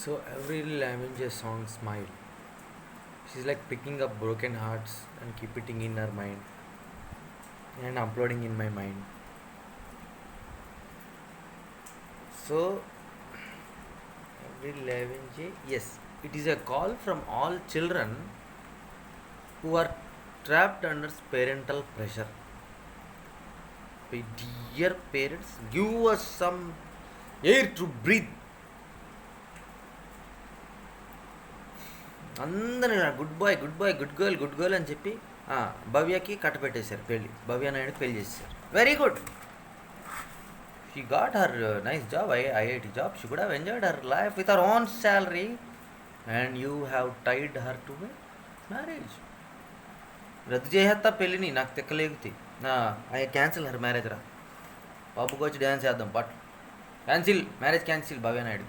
So every Lavender song smile. She's like picking up broken hearts and keeping it in her mind and uploading in my mind. So every Lavender, yes, it is a call from all children who are trapped under parental pressure. My dear parents, give us some air to breathe. అందరూ good boy good boy good girl అని చెప్పి భవ్యకి కట్టపెట్టేశారు పెళ్ళి భవ్య నాయుడుకి పెళ్లి చేశారు very good she got her nice job IIT job she could have enjoyed her life with her own salary and you have tied her to marriage రద్దు చేసేస్తా పెళ్ళిని నాకు తిక్కలేగుతి ఐ క్యాన్సిల్ హర్ మ్యారేజ్ రా బాబుకి వచ్చి డ్యాన్స్ చేద్దాం but cancel marriage cancel Bhavya Naidu